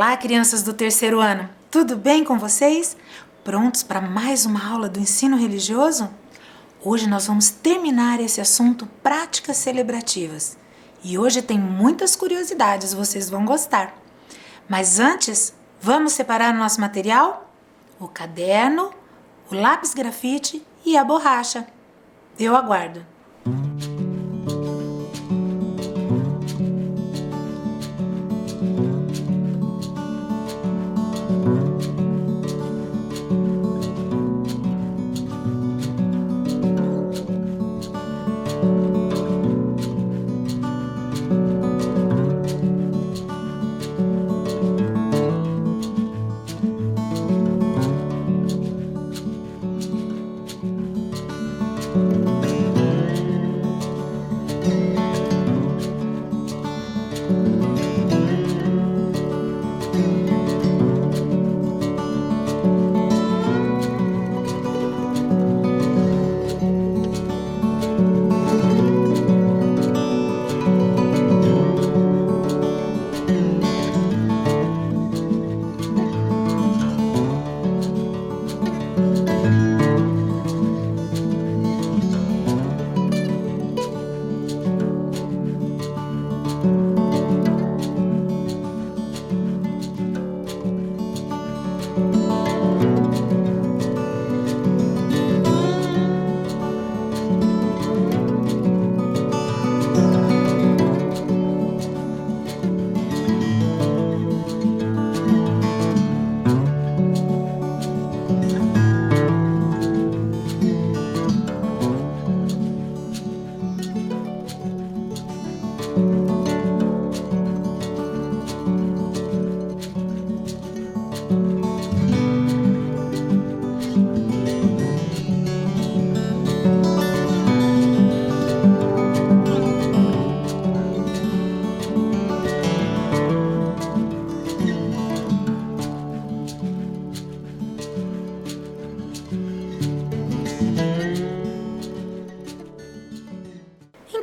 Olá, crianças do terceiro ano. Tudo bem com vocês? Prontos para mais uma aula do ensino religioso? Hoje nós vamos terminar esse assunto práticas celebrativas. E hoje tem muitas curiosidades, vocês vão gostar. Mas antes, vamos separar o nosso material? O caderno, o lápis grafite e a borracha. Eu aguardo.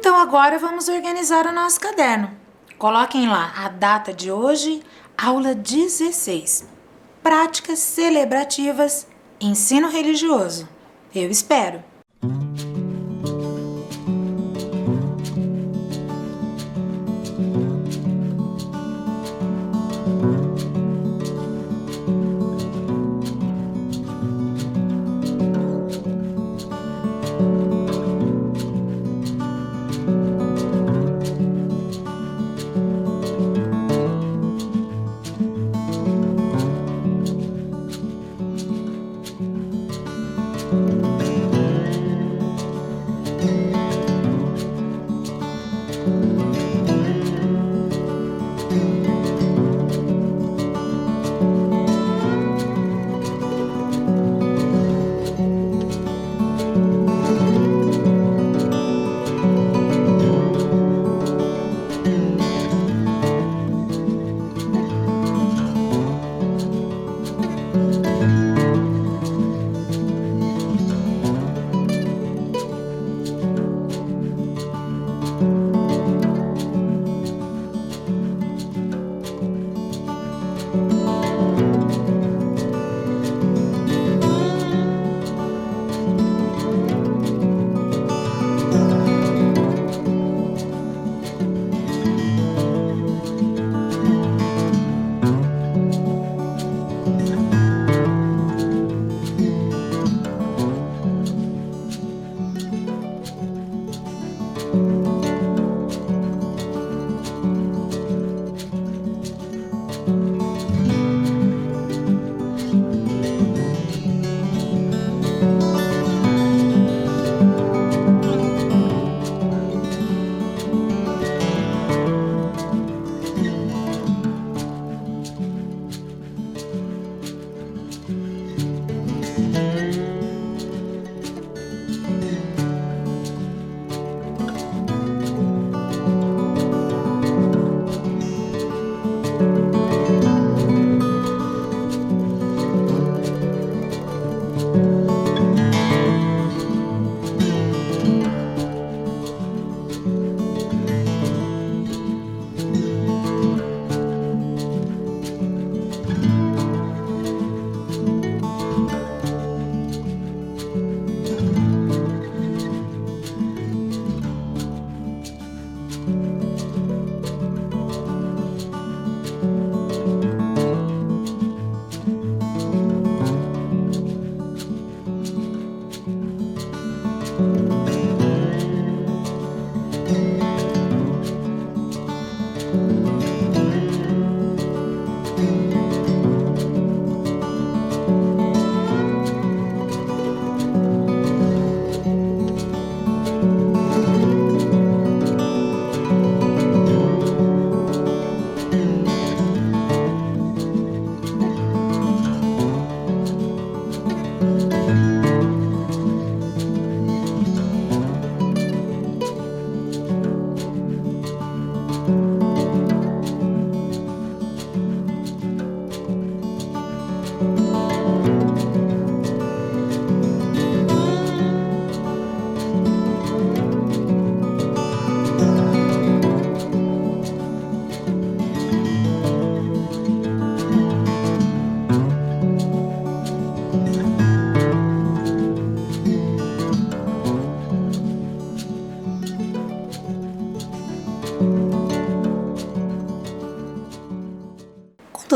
Então agora vamos organizar o nosso caderno. Coloquem lá a data de hoje, aula 16. Práticas celebrativas, ensino religioso. Eu espero.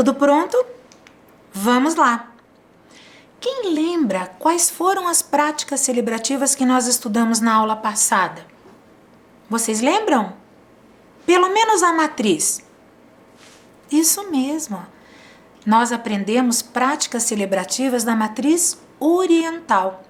Tudo pronto? Vamos lá! Quem lembra quais foram as práticas celebrativas que nós estudamos na aula passada? Vocês lembram? Pelo menos a matriz. Isso mesmo. Nós aprendemos práticas celebrativas da matriz oriental.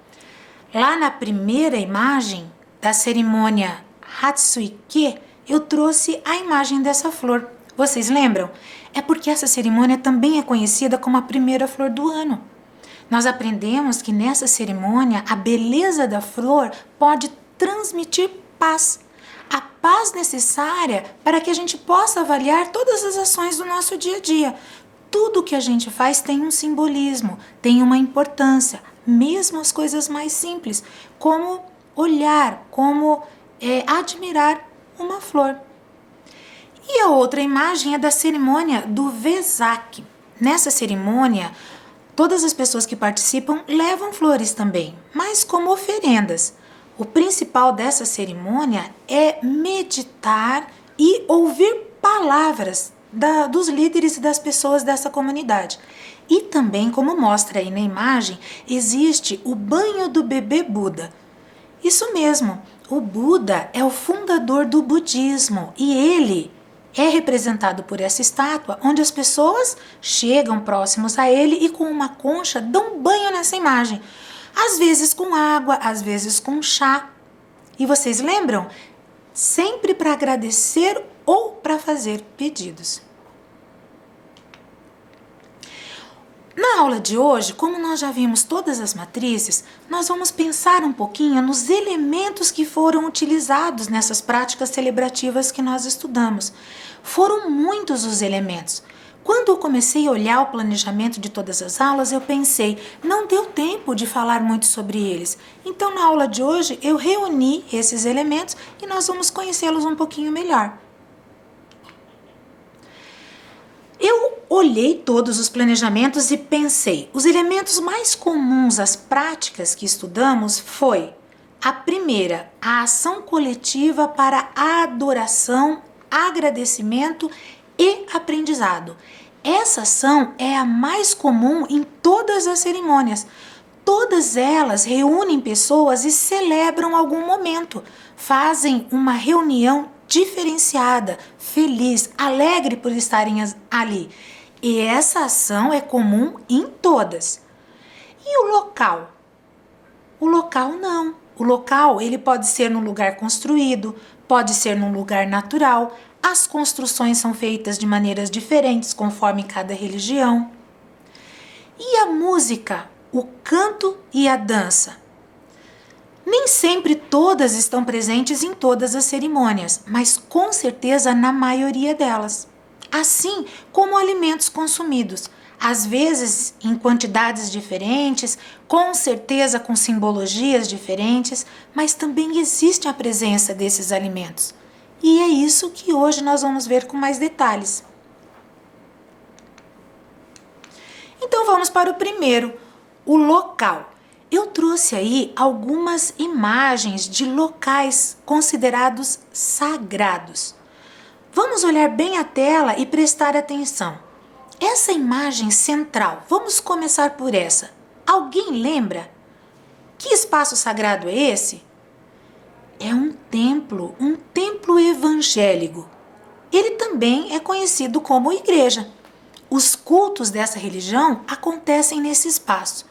Lá na primeira imagem da cerimônia Hatsuike, eu trouxe a imagem dessa flor. Vocês lembram? É porque essa cerimônia também é conhecida como a primeira flor do ano. Nós aprendemos que nessa cerimônia a beleza da flor pode transmitir paz. A paz necessária para que a gente possa avaliar todas as ações do nosso dia a dia. Tudo que a gente faz tem um simbolismo, tem uma importância, mesmo as coisas mais simples, como olhar, como admirar uma flor. E a outra imagem é da cerimônia do Vesak. Nessa cerimônia, todas as pessoas que participam levam flores também, mas como oferendas. O principal dessa cerimônia é meditar e ouvir palavras dos líderes e das pessoas dessa comunidade. E também, como mostra aí na imagem, existe o banho do bebê Buda. Isso mesmo, o Buda é o fundador do budismo e ele é representado por essa estátua, onde as pessoas chegam próximos a ele e com uma concha dão banho nessa imagem. Às vezes com água, às vezes com chá. E vocês lembram? Sempre para agradecer ou para fazer pedidos. Na aula de hoje, como nós já vimos todas as matrizes, nós vamos pensar um pouquinho nos elementos que foram utilizados nessas práticas celebrativas que nós estudamos. Foram muitos os elementos. Quando eu comecei a olhar o planejamento de todas as aulas, eu pensei, não deu tempo de falar muito sobre eles. Então, na aula de hoje, eu reuni esses elementos e nós vamos conhecê-los um pouquinho melhor. Eu olhei todos os planejamentos e pensei, os elementos mais comuns às práticas que estudamos foi a primeira, a ação coletiva para adoração, agradecimento e aprendizado. Essa ação é a mais comum em todas as cerimônias. Todas elas reúnem pessoas e celebram algum momento, fazem uma reunião diferenciada, feliz, alegre por estarem ali. E essa ação é comum em todas. E o local? O local não. O local ele pode ser num lugar construído, pode ser num lugar natural. As construções são feitas de maneiras diferentes conforme cada religião. E a música, o canto e a dança? Nem sempre todas estão presentes em todas as cerimônias, mas com certeza na maioria delas. Assim como alimentos consumidos, às vezes em quantidades diferentes, com certeza com simbologias diferentes, mas também existe a presença desses alimentos. E é isso que hoje nós vamos ver com mais detalhes. Então vamos para o primeiro, o local. Eu trouxe aí algumas imagens de locais considerados sagrados. Vamos olhar bem a tela e prestar atenção. Essa imagem central, vamos começar por essa. Alguém lembra? Que espaço sagrado é esse? É um templo evangélico. Ele também é conhecido como igreja. Os cultos dessa religião acontecem nesse espaço.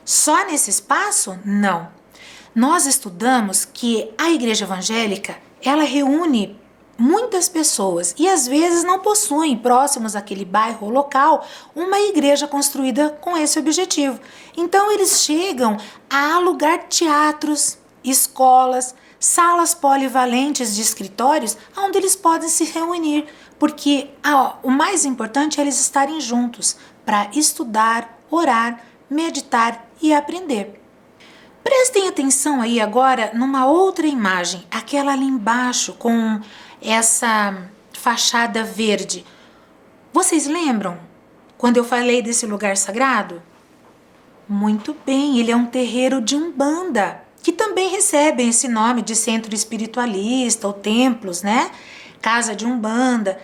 Só nesse espaço? Não. Nós estudamos que a igreja evangélica, ela reúne muitas pessoas e às vezes não possuem próximos àquele bairro ou local uma igreja construída com esse objetivo. Então eles chegam a alugar teatros, escolas, salas polivalentes de escritórios onde eles podem se reunir, porque o mais importante é eles estarem juntos para estudar, orar, meditar e aprender. Prestem atenção aí agora numa outra imagem, aquela ali embaixo com essa fachada verde. Vocês lembram quando eu falei desse lugar sagrado? Muito bem, ele é um terreiro de Umbanda, que também recebem esse nome de centro espiritualista ou templos, né? Casa de Umbanda.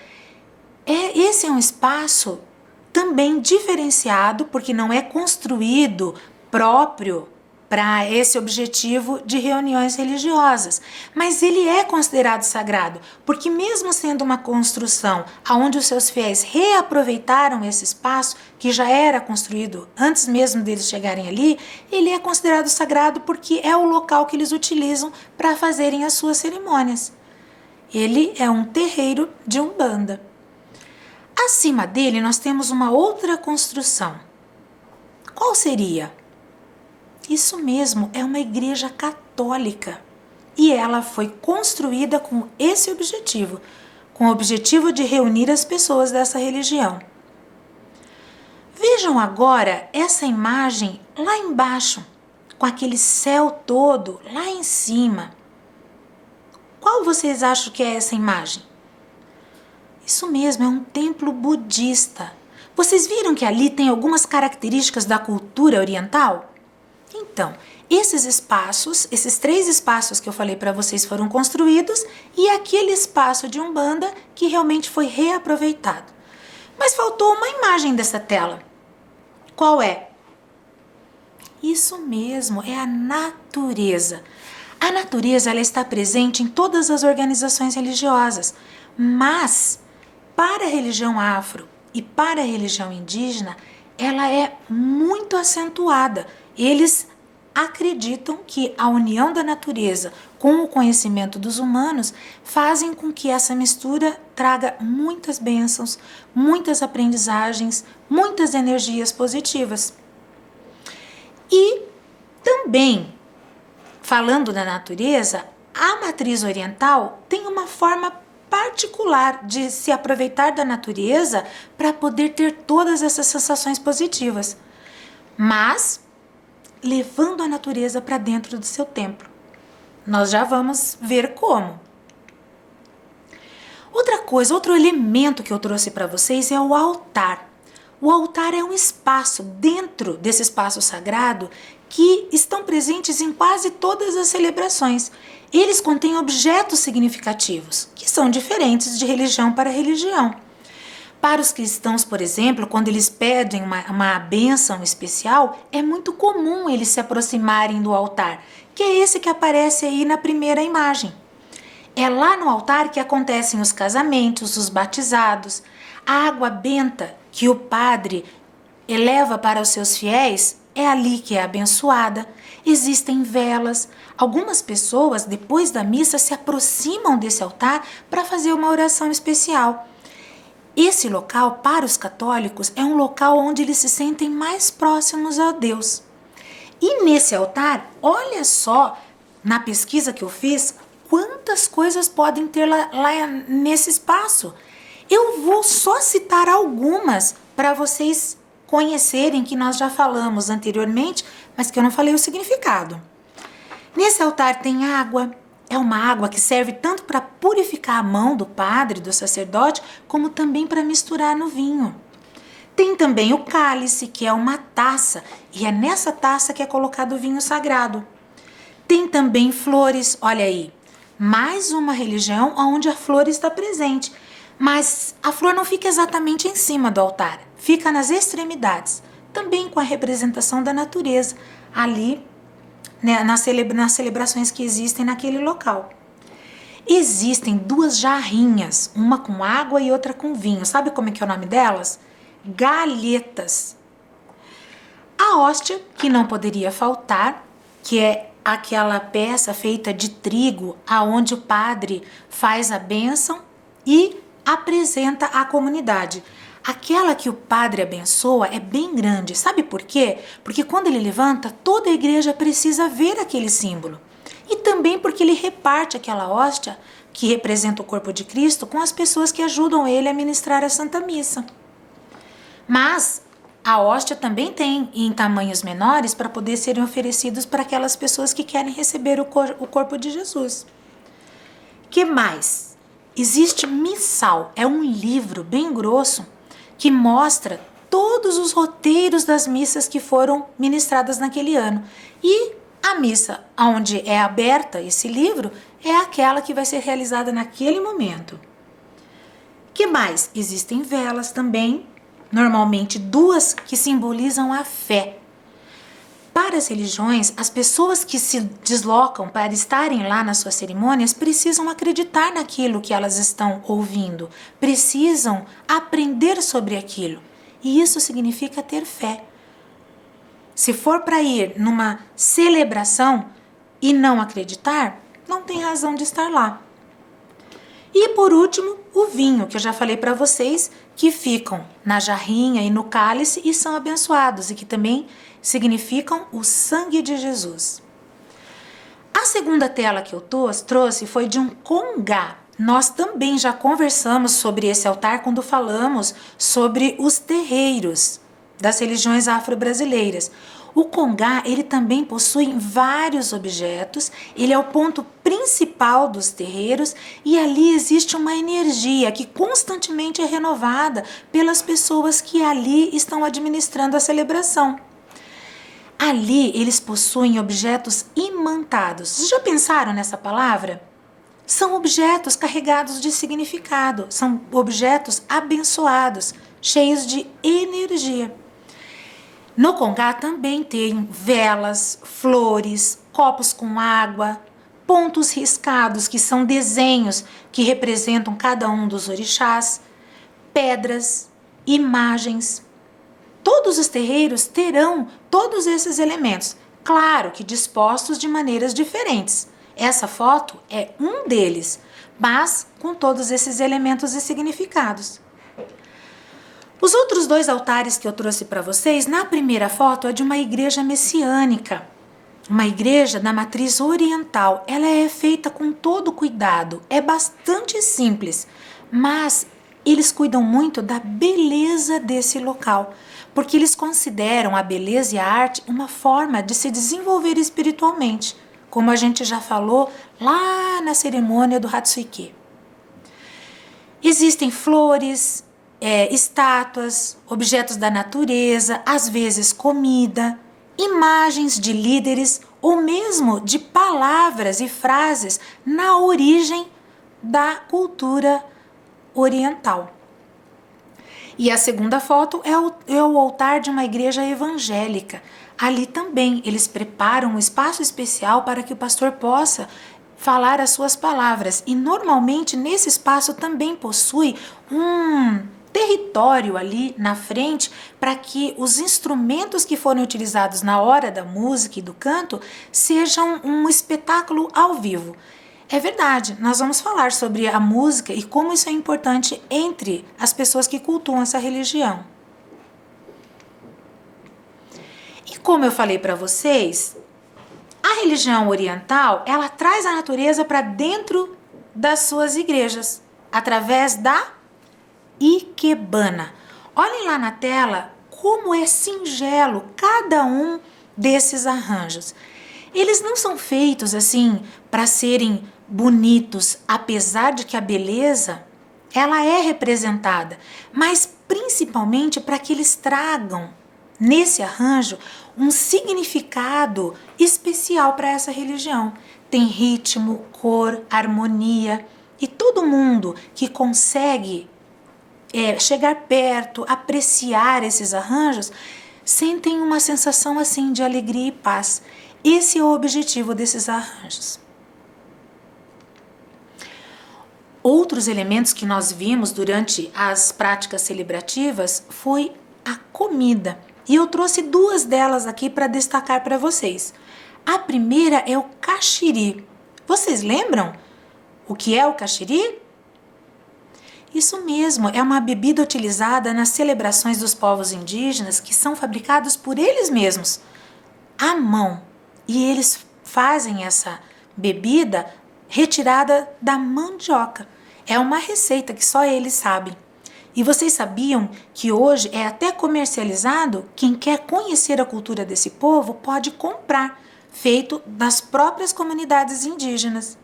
Esse é um espaço também diferenciado, porque não é construído próprio para esse objetivo de reuniões religiosas, mas ele é considerado sagrado, porque mesmo sendo uma construção onde os seus fiéis reaproveitaram esse espaço, que já era construído antes mesmo deles chegarem ali, ele é considerado sagrado porque é o local que eles utilizam para fazerem as suas cerimônias. Ele é um terreiro de Umbanda. Acima dele nós temos uma outra construção. Qual seria? Isso mesmo, é uma igreja católica. E ela foi construída com esse objetivo, com o objetivo de reunir as pessoas dessa religião. Vejam agora essa imagem lá embaixo, com aquele céu todo lá em cima. Qual vocês acham que é essa imagem? Isso mesmo, é um templo budista. Vocês viram que ali tem algumas características da cultura oriental? Então, esses espaços, esses 3 espaços que eu falei para vocês foram construídos e aquele espaço de Umbanda que realmente foi reaproveitado. Mas faltou uma imagem dessa tela. Qual é? Isso mesmo, é a natureza. A natureza ela está presente em todas as organizações religiosas, mas para a religião afro e para a religião indígena, ela é muito acentuada. Eles acreditam que a união da natureza com o conhecimento dos humanos fazem com que essa mistura traga muitas bênçãos, muitas aprendizagens, muitas energias positivas. E também, falando da natureza, a matriz oriental tem uma forma particular de se aproveitar da natureza para poder ter todas essas sensações positivas, mas levando a natureza para dentro do seu templo. Nós já vamos ver como. Outra coisa, outro elemento que eu trouxe para vocês é o altar. O altar é um espaço dentro desse espaço sagrado que estão presentes em quase todas as celebrações. Eles contêm objetos significativos, que são diferentes de religião para religião. Para os cristãos, por exemplo, quando eles pedem uma bênção especial, é muito comum eles se aproximarem do altar, que é esse que aparece aí na primeira imagem. É lá no altar que acontecem os casamentos, os batizados, a água benta que o padre eleva para os seus fiéis, é ali que é abençoada. Existem velas. Algumas pessoas, depois da missa, se aproximam desse altar para fazer uma oração especial. Esse local, para os católicos, é um local onde eles se sentem mais próximos a Deus. E nesse altar, olha só, na pesquisa que eu fiz, quantas coisas podem ter lá nesse espaço. Eu vou só citar algumas para vocês conhecerem, que nós já falamos anteriormente, mas que eu não falei o significado. Nesse altar tem água. É uma água que serve tanto para purificar a mão do padre, do sacerdote, como também para misturar no vinho. Tem também o cálice, que é uma taça, e é nessa taça que é colocado o vinho sagrado. Tem também flores, olha aí, mais uma religião onde a flor está presente, mas a flor não fica exatamente em cima do altar, fica nas extremidades, também com a representação da natureza, ali, né, nas celebrações que existem naquele local. Existem 2 jarrinhas, uma com água e outra com vinho. Sabe como é que é o nome delas? Galhetas. A hóstia, que não poderia faltar, que é aquela peça feita de trigo, aonde o padre faz a bênção e apresenta à comunidade. Aquela que o padre abençoa é bem grande. Sabe por quê? Porque quando ele levanta, toda a igreja precisa ver aquele símbolo. E também porque ele reparte aquela hóstia, que representa o corpo de Cristo, com as pessoas que ajudam ele a ministrar a Santa Missa. Mas a hóstia também tem em tamanhos menores para poder serem oferecidos para aquelas pessoas que querem receber o corpo de Jesus. Que mais? Existe missal, é um livro bem grosso que mostra todos os roteiros das missas que foram ministradas naquele ano. E a missa onde é aberta esse livro é aquela que vai ser realizada naquele momento. Que mais? Existem velas também, normalmente 2 que simbolizam a fé. Para as religiões, as pessoas que se deslocam para estarem lá nas suas cerimônias precisam acreditar naquilo que elas estão ouvindo, precisam aprender sobre aquilo. E isso significa ter fé. Se for para ir numa celebração e não acreditar, não tem razão de estar lá. E por último, o vinho, que eu já falei para vocês, que ficam na jarrinha e no cálice e são abençoados e que também significam o sangue de Jesus. A segunda tela que eu trouxe foi de um congá. Nós também já conversamos sobre esse altar quando falamos sobre os terreiros das religiões afro-brasileiras. O congá, ele também possui vários objetos, ele é o ponto principal dos terreiros e ali existe uma energia que constantemente é renovada pelas pessoas que ali estão administrando a celebração. Ali eles possuem objetos imantados. Vocês já pensaram nessa palavra? São objetos carregados de significado, são objetos abençoados, cheios de energia. No congá também tem velas, flores, copos com água, pontos riscados, que são desenhos que representam cada um dos orixás, pedras, imagens. Todos os terreiros terão todos esses elementos, claro que dispostos de maneiras diferentes. Essa foto é um deles, mas com todos esses elementos e significados. Os outros 2 altares que eu trouxe para vocês, na primeira foto é de uma igreja messiânica, uma igreja da matriz oriental. Ela é feita com todo cuidado, é bastante simples, mas eles cuidam muito da beleza desse local, porque eles consideram a beleza e a arte uma forma de se desenvolver espiritualmente, como a gente já falou lá na cerimônia do Hatsuki. Existem flores, estátuas, objetos da natureza, às vezes comida, imagens de líderes ou mesmo de palavras e frases na origem da cultura oriental. E a segunda foto é o altar de uma igreja evangélica. Ali também eles preparam um espaço especial para que o pastor possa falar as suas palavras. E normalmente nesse espaço também possui um território ali na frente para que os instrumentos que forem utilizados na hora da música e do canto sejam um espetáculo ao vivo. É verdade, nós vamos falar sobre a música e como isso é importante entre as pessoas que cultuam essa religião. E como eu falei para vocês, a religião oriental, ela traz a natureza para dentro das suas igrejas, através da Ikebana. Olhem lá na tela como é singelo cada um desses arranjos. Eles não são feitos assim para serem bonitos, apesar de que a beleza ela é representada, mas principalmente para que eles tragam nesse arranjo um significado especial para essa religião. Tem ritmo, cor, harmonia e todo mundo que consegue chegar perto, apreciar esses arranjos, sentem uma sensação assim de alegria e paz. Esse é o objetivo desses arranjos. Outros elementos que nós vimos durante as práticas celebrativas foi a comida. E eu trouxe 2 delas aqui para destacar para vocês. A primeira é o caxiri. Vocês lembram o que é o caxiri? Isso mesmo, é uma bebida utilizada nas celebrações dos povos indígenas que são fabricados por eles mesmos, à mão. E eles fazem essa bebida retirada da mandioca. É uma receita que só eles sabem. E vocês sabiam que hoje é até comercializado? Quem quer conhecer a cultura desse povo pode comprar, feito das próprias comunidades indígenas.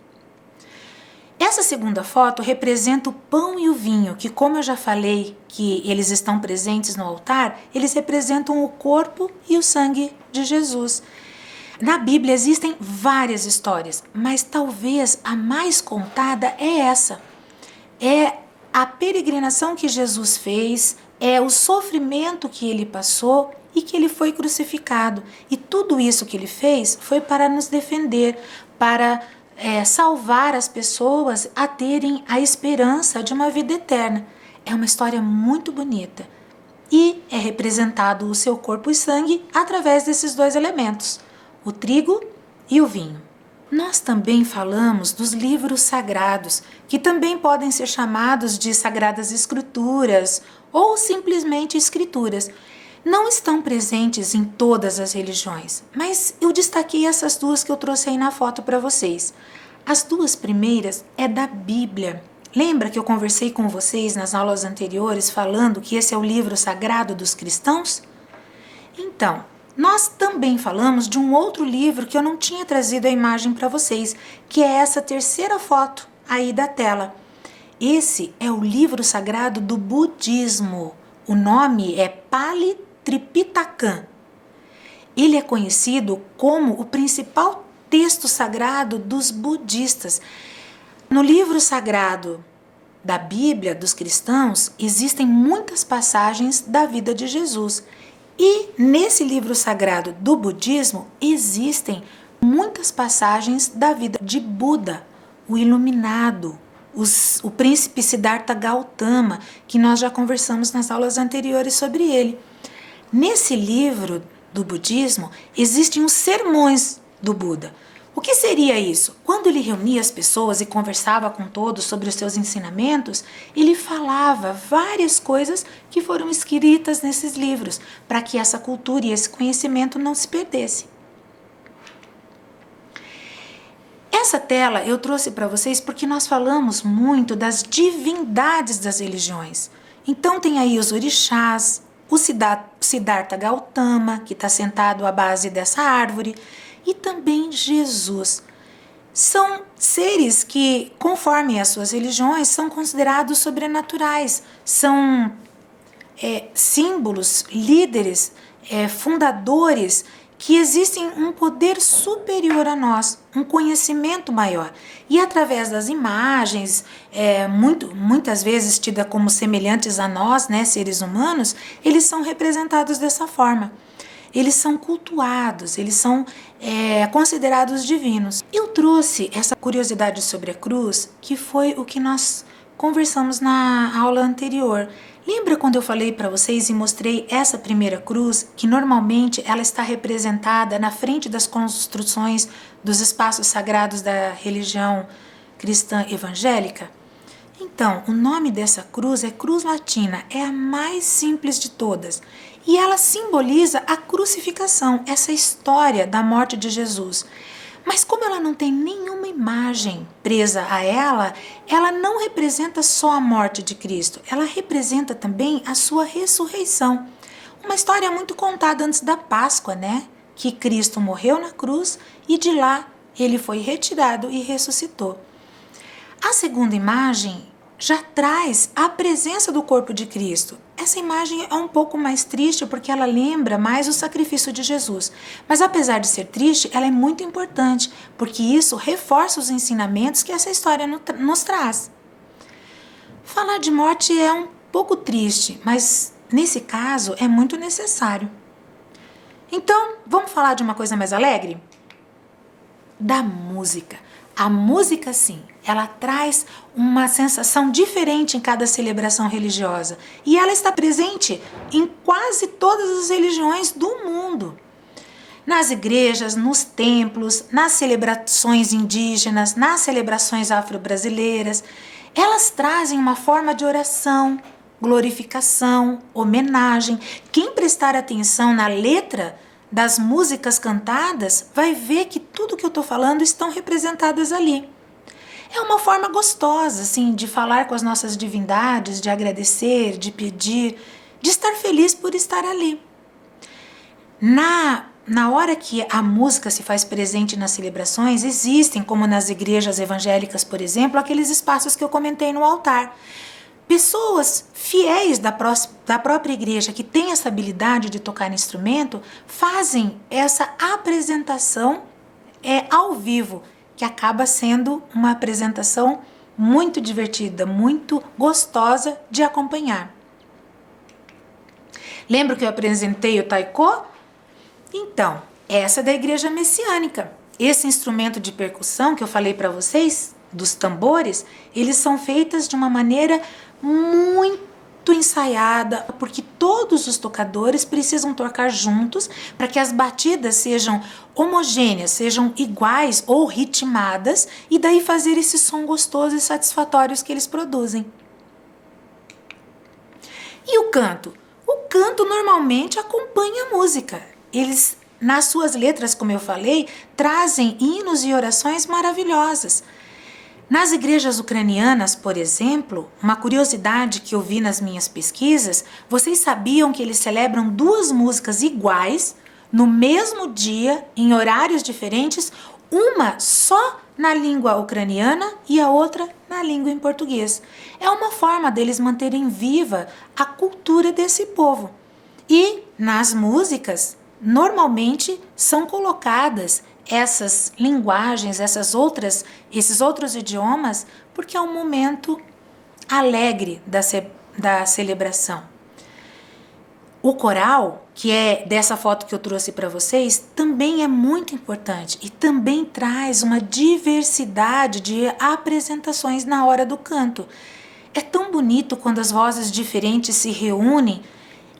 Essa segunda foto representa o pão e o vinho, que como eu já falei que eles estão presentes no altar, eles representam o corpo e o sangue de Jesus. Na Bíblia existem várias histórias, mas talvez a mais contada é essa. É a peregrinação que Jesus fez é o sofrimento que ele passou e que ele foi crucificado. E tudo isso que ele fez foi para nos defender, para salvar as pessoas a terem a esperança de uma vida eterna. É uma história muito bonita. E é representado o seu corpo e sangue através desses dois elementos, o trigo e o vinho. Nós também falamos dos livros sagrados, que também podem ser chamados de sagradas escrituras ou simplesmente escrituras. Não estão presentes em todas as religiões, mas eu destaquei essas duas que eu trouxe aí na foto para vocês. As duas primeiras é da Bíblia. Lembra que eu conversei com vocês nas aulas anteriores falando que esse é o livro sagrado dos cristãos? Então, nós também falamos de um outro livro que eu não tinha trazido a imagem para vocês, que é essa terceira foto aí da tela. Esse é o livro sagrado do budismo. O nome é Pali Tripitaka. Ele é conhecido como o principal texto sagrado dos budistas. No livro sagrado da Bíblia dos cristãos, existem muitas passagens da vida de Jesus. E nesse livro sagrado do budismo, existem muitas passagens da vida de Buda, o iluminado, o príncipe Siddhartha Gautama, que nós já conversamos nas aulas anteriores sobre ele. Nesse livro do budismo, existem os sermões do Buda. O que seria isso? Quando ele reunia as pessoas e conversava com todos sobre os seus ensinamentos, ele falava várias coisas que foram escritas nesses livros, para que essa cultura e esse conhecimento não se perdesse. Essa tela eu trouxe para vocês porque nós falamos muito das divindades das religiões. Então tem aí os orixás, o Siddhartha Gautama, que está sentado à base dessa árvore, e também Jesus. São seres que, conforme as suas religiões, são considerados sobrenaturais, são símbolos, líderes, fundadores, que existem um poder superior a nós, um conhecimento maior. E através das imagens, muitas vezes tidas como semelhantes a nós, né, seres humanos, eles são representados dessa forma. Eles são cultuados, eles são considerados divinos. Eu trouxe essa curiosidade sobre a cruz, que foi o que nós conversamos na aula anterior. Lembra quando eu falei para vocês e mostrei essa primeira cruz, que normalmente ela está representada na frente das construções dos espaços sagrados da religião cristã evangélica? Então, o nome dessa cruz é cruz latina, é a mais simples de todas. E ela simboliza a crucificação, essa história da morte de Jesus. Mas como ela não tem nenhuma imagem presa a ela, ela não representa só a morte de Cristo, ela representa também a sua ressurreição. Uma história muito contada antes da Páscoa, né? Que Cristo morreu na cruz e de lá ele foi retirado e ressuscitou. A segunda imagem já traz a presença do corpo de Cristo. Essa imagem é um pouco mais triste porque ela lembra mais o sacrifício de Jesus. Mas apesar de ser triste, ela é muito importante, porque isso reforça os ensinamentos que essa história nos traz. Falar de morte é um pouco triste, mas nesse caso é muito necessário. Então, vamos falar de uma coisa mais alegre? Da música. A música, sim, ela traz uma sensação diferente em cada celebração religiosa. E ela está presente em quase todas as religiões do mundo. Nas igrejas, nos templos, nas celebrações indígenas, nas celebrações afro-brasileiras. Elas trazem uma forma de oração, glorificação, homenagem. Quem prestar atenção na letra das músicas cantadas, vai ver que tudo que eu estou falando estão representadas ali. É uma forma gostosa, assim, de falar com as nossas divindades, de agradecer, de pedir, de estar feliz por estar ali. Na hora que a música se faz presente nas celebrações, existem, como nas igrejas evangélicas, por exemplo, aqueles espaços que eu comentei no altar. Pessoas fiéis da própria igreja que têm essa habilidade de tocar instrumento fazem essa apresentação ao vivo, que acaba sendo uma apresentação muito divertida, muito gostosa de acompanhar. Lembra que eu apresentei o taiko? Então, essa é da igreja messiânica. Esse instrumento de percussão que eu falei para vocês, dos tambores, eles são feitos de uma maneira muito ensaiada, porque todos os tocadores precisam tocar juntos para que as batidas sejam homogêneas, sejam iguais ou ritmadas, e daí fazer esse som gostoso e satisfatório que eles produzem. E o canto? O canto normalmente acompanha a música. Eles, nas suas letras, como eu falei, trazem hinos e orações maravilhosas. Nas igrejas ucranianas, por exemplo, uma curiosidade que eu vi nas minhas pesquisas, vocês sabiam que eles celebram 2 músicas iguais, no mesmo dia, em horários diferentes, uma só na língua ucraniana e a outra na língua em português. É uma forma deles manterem viva a cultura desse povo. E nas músicas, normalmente são colocadas essas linguagens, esses outros idiomas, porque é um momento alegre da celebração. O coral, que é dessa foto que eu trouxe para vocês, também é muito importante e também traz uma diversidade de apresentações na hora do canto. É tão bonito quando as vozes diferentes se reúnem.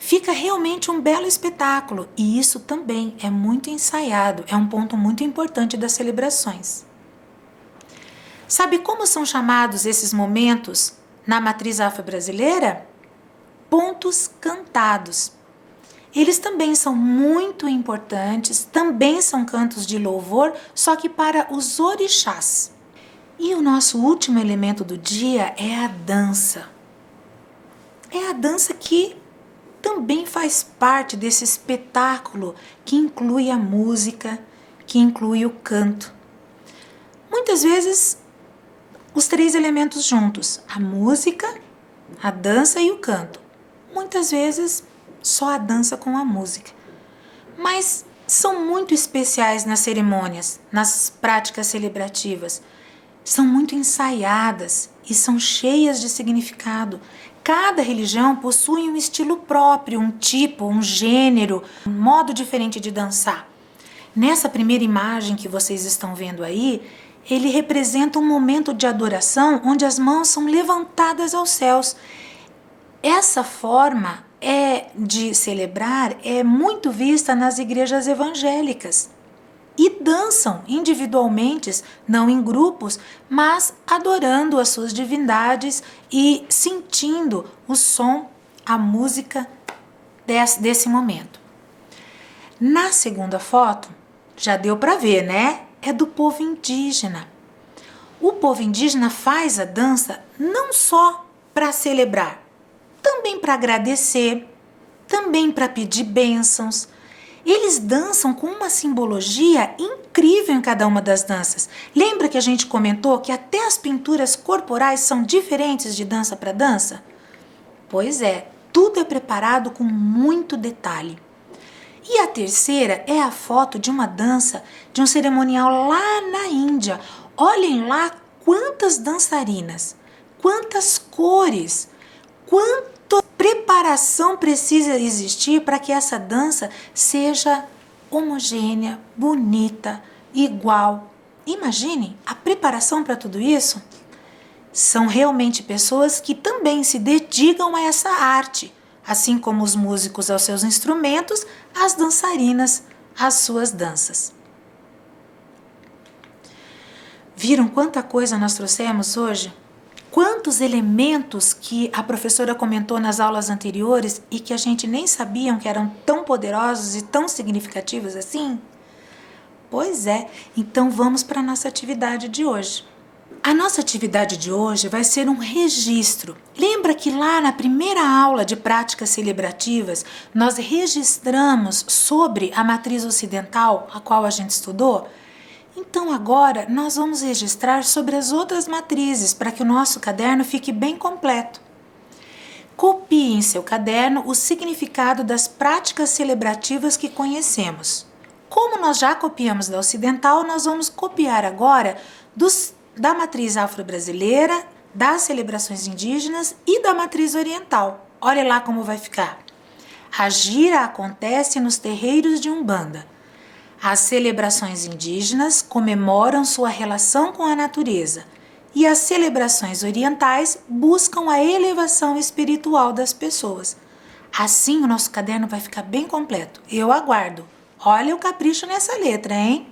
Fica realmente um belo espetáculo, e isso também é muito ensaiado, é um ponto muito importante das celebrações. Sabe como são chamados esses momentos na matriz afro-brasileira? Pontos cantados. Eles também são muito importantes, também são cantos de louvor, só que para os orixás. E o nosso último elemento do dia é a dança. É a dança que também faz parte desse espetáculo que inclui a música, que inclui o canto. Muitas vezes, os 3 elementos juntos, a música, a dança e o canto. Muitas vezes, só a dança com a música. Mas são muito especiais nas cerimônias, nas práticas celebrativas. São muito ensaiadas e são cheias de significado. Cada religião possui um estilo próprio, um tipo, um gênero, um modo diferente de dançar. Nessa primeira imagem que vocês estão vendo aí, ele representa um momento de adoração onde as mãos são levantadas aos céus. Essa forma de celebrar é muito vista nas igrejas evangélicas. E dançam individualmente, não em grupos, mas adorando as suas divindades e sentindo o som, a música desse momento. Na segunda foto, já deu para ver, né? É do povo indígena. O povo indígena faz a dança não só para celebrar, também para agradecer, também para pedir bênçãos. Eles dançam com uma simbologia incrível em cada uma das danças. Lembra que a gente comentou que até as pinturas corporais são diferentes de dança para dança? Pois é, tudo é preparado com muito detalhe. E a terceira é a foto de uma dança, de um cerimonial lá na Índia. Olhem lá quantas dançarinas, quantas cores, quanta preparação precisa existir para que essa dança seja homogênea, bonita, igual. Imagine a preparação para tudo isso. São realmente pessoas que também se dedicam a essa arte, assim como os músicos aos seus instrumentos, as dançarinas às suas danças. Viram quanta coisa nós trouxemos hoje? Quantos elementos que a professora comentou nas aulas anteriores e que a gente nem sabia que eram tão poderosos e tão significativos assim? Pois é, então vamos para a nossa atividade de hoje. A nossa atividade de hoje vai ser um registro. Lembra que lá na primeira aula de práticas celebrativas nós registramos sobre a matriz ocidental, a qual a gente estudou? Então agora nós vamos registrar sobre as outras matrizes para que o nosso caderno fique bem completo. Copie em seu caderno o significado das práticas celebrativas que conhecemos. Como nós já copiamos da ocidental, nós vamos copiar agora da matriz afro-brasileira, das celebrações indígenas e da matriz oriental. Olha lá como vai ficar. A gira acontece nos terreiros de Umbanda. As celebrações indígenas comemoram sua relação com a natureza e as celebrações orientais buscam a elevação espiritual das pessoas. Assim o nosso caderno vai ficar bem completo. Eu aguardo. Olha o capricho nessa letra, hein?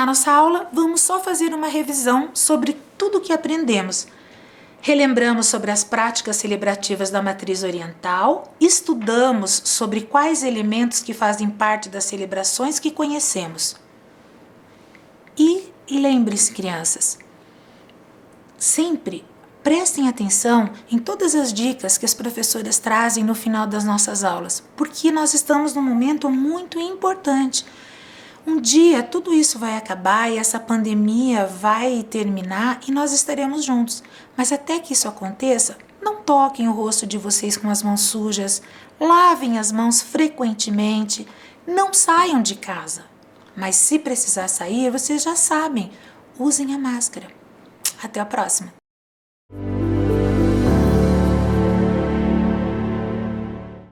terminar nossa aula, vamos só fazer uma revisão sobre tudo o que aprendemos. Relembramos sobre as práticas celebrativas da matriz oriental, estudamos sobre quais elementos que fazem parte das celebrações que conhecemos. E lembre-se, crianças, sempre prestem atenção em todas as dicas que as professoras trazem no final das nossas aulas, porque nós estamos num momento muito importante. Um dia tudo isso vai acabar e essa pandemia vai terminar e nós estaremos juntos. Mas até que isso aconteça, não toquem o rosto de vocês com as mãos sujas, lavem as mãos frequentemente, não saiam de casa. Mas se precisar sair, vocês já sabem, usem a máscara. Até a próxima!